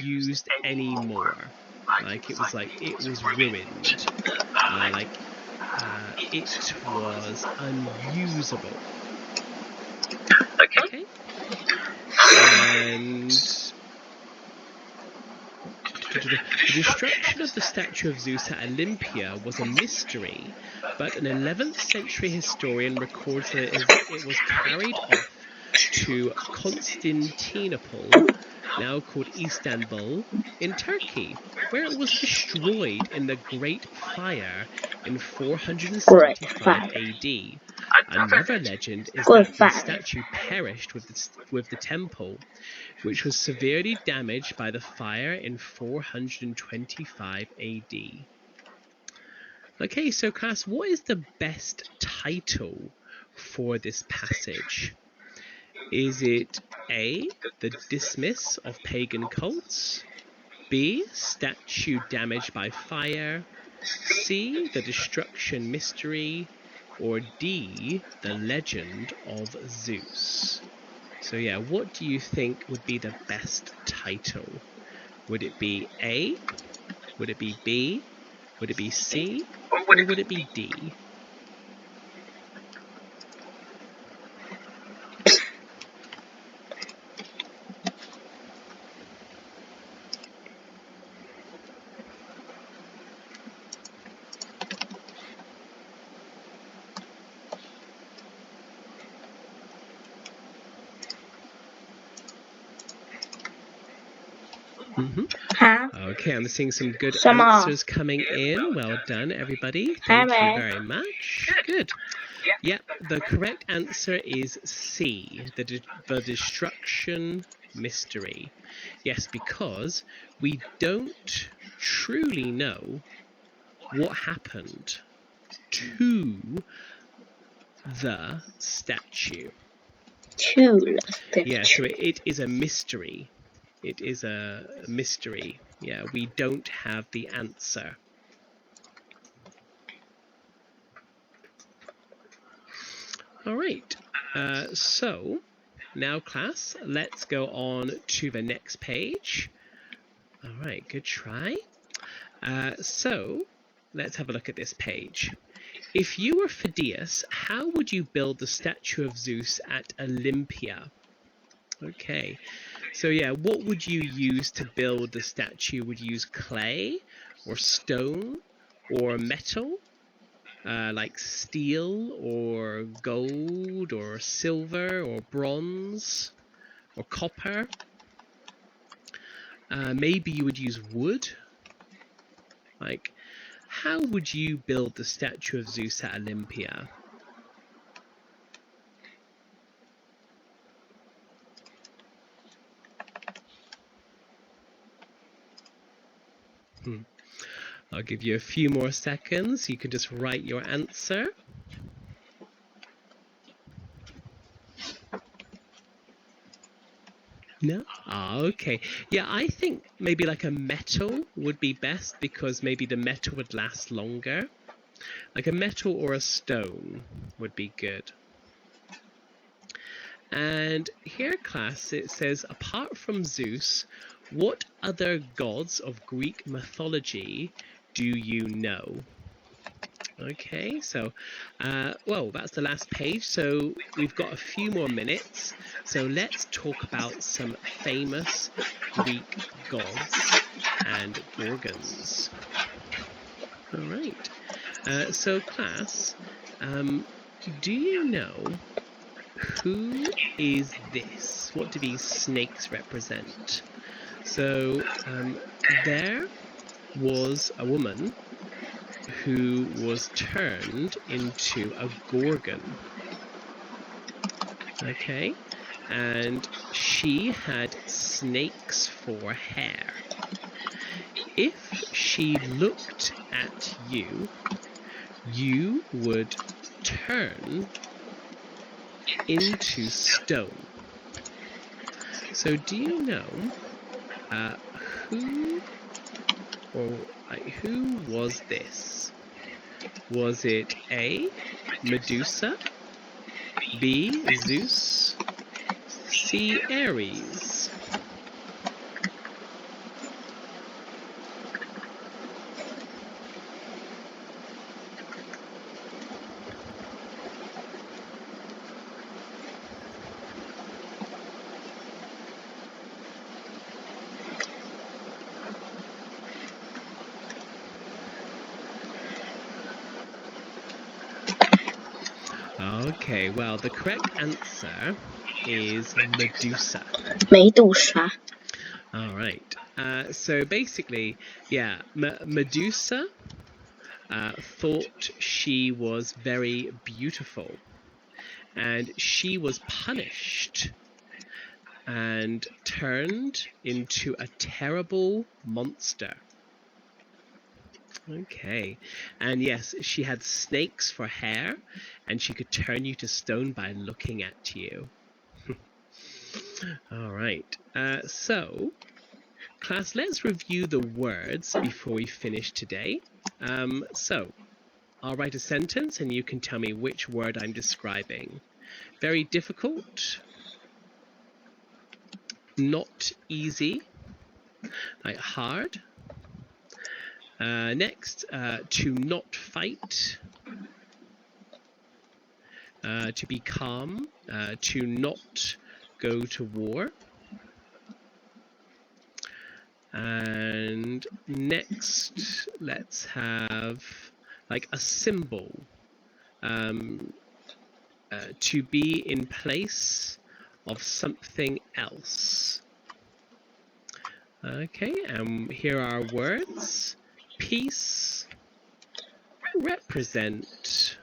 used anymore. Like it was ruined. It was unusable. Okay. And the destruction of the statue of Zeus at Olympia was a mystery, but an 11th century historian records that it was carried off to Constantinople, now called Istanbul, in Turkey, where it was destroyed in the Great Fire in 475 AD. Another legend is that the statue perished with the temple, which was severely damaged by the fire in 425 AD. Okay, so class, what is the best title for this passage? Is it A, the dismiss of pagan cults, B, statue damaged by fire, C, the destruction mystery, or D, the legend of Zeus? So yeah, what do you think would be the best title? Would it be A? Would it be B? Would it be C? Or would it be D? Okay, I'm seeing some good answers coming in. Well done, everybody. Thank you very much. Good. Yep, the correct answer is C, the destruction mystery. Yes, because we don't truly know what happened to the statue. Yeah, so it is a mystery. It is a mystery. Yeah, we don't have the answer. All right, so now class, let's go on to the next page. All right, good try. So let's have a look at this page. If you were Phidias, how would you build the statue of Zeus at Olympia? Okay, so yeah, what would you use to build the statue? Would you use clay or stone or metal? Like steel or gold or silver or bronze or copper? Maybe you would use wood. Like, how would you build the statue of Zeus at Olympia? I'll give you a few more seconds. You can just write your answer. No? Okay. Yeah, I think maybe like a metal would be best because maybe the metal would last longer. Like a metal or a stone would be good. And here, class, it says, apart from Zeus, what other gods of Greek mythology do you know? Okay, so, well, that's the last page, so we've got a few more minutes. So let's talk about some famous Greek gods and gorgons. All right, so class, do you know who is this? What do these snakes represent? So there was a woman who was turned into a gorgon. Okay, and she had snakes for hair. If she looked at you, you would turn into stone. So do you know who was this? Was it A, Medusa, B, Zeus, C, Ares? Okay, well, the correct answer is Medusa. 梅杜莎。 All right. So basically, yeah, Medusa thought she was very beautiful, and she was punished and turned into a terrible monster. Okay, and yes, she had snakes for hair, and she could turn you to stone by looking at you. All right, so class, let's review the words before we finish today. So I'll write a sentence and you can tell me which word I'm describing. Very difficult, not easy, like hard. Next, to not fight, to be calm, to not go to war. And next, let's have like a symbol, to be in place of something else. Okay, here are words: peace, represent,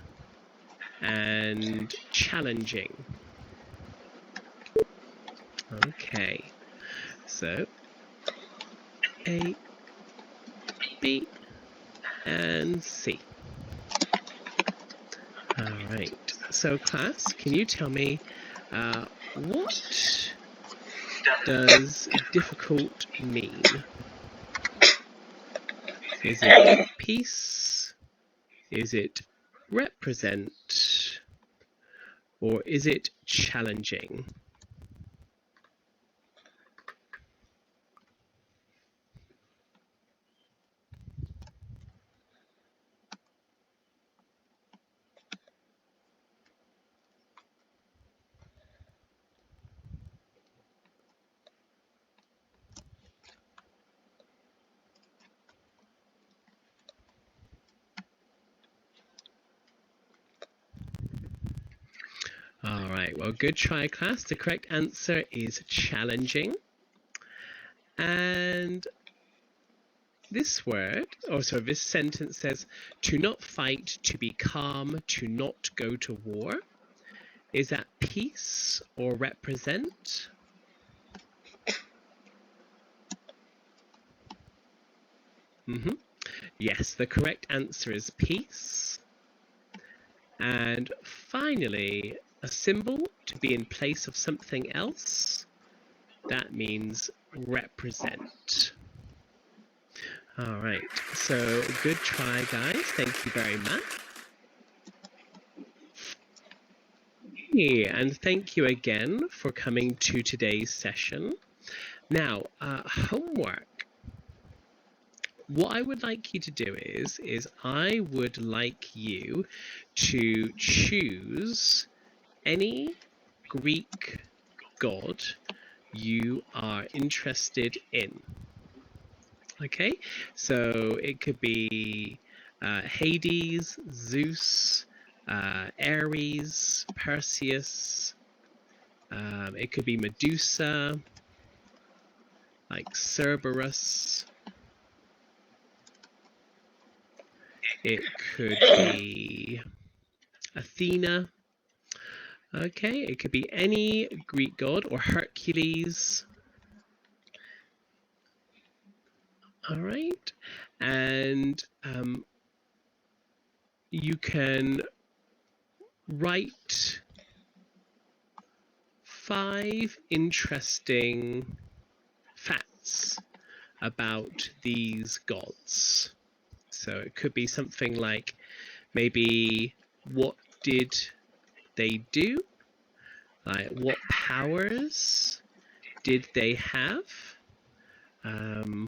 and challenging. Okay, so A, B, and C. All right, so class, can you tell me what does difficult mean? Is it peace? Is it represent? Or is it challenging? All right, well, good try, class. The correct answer is challenging. And this word, this sentence says to not fight, to be calm, to not go to war. Is that peace or represent? Yes, the correct answer is peace. And finally, a symbol to be in place of something else. That means represent. All right, so good try, guys. Thank you very much. And thank you again for coming to today's session. Now, homework. What I would like you to do is I would like you to choose any Greek god you are interested in. Okay, so it could be Hades, Zeus, Ares, Perseus. It could be Medusa, like Cerberus. It could be Athena. Okay, it could be any Greek god, or Hercules. All right, and you can write 5 interesting facts about these gods. So it could be something like maybe what did they do? Like what powers did they have? Or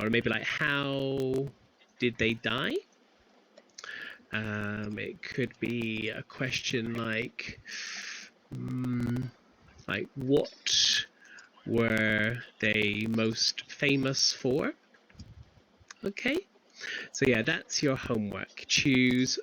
maybe like how did they die? It could be a question like what were they most famous for? Okay, so yeah, that's your homework. Choose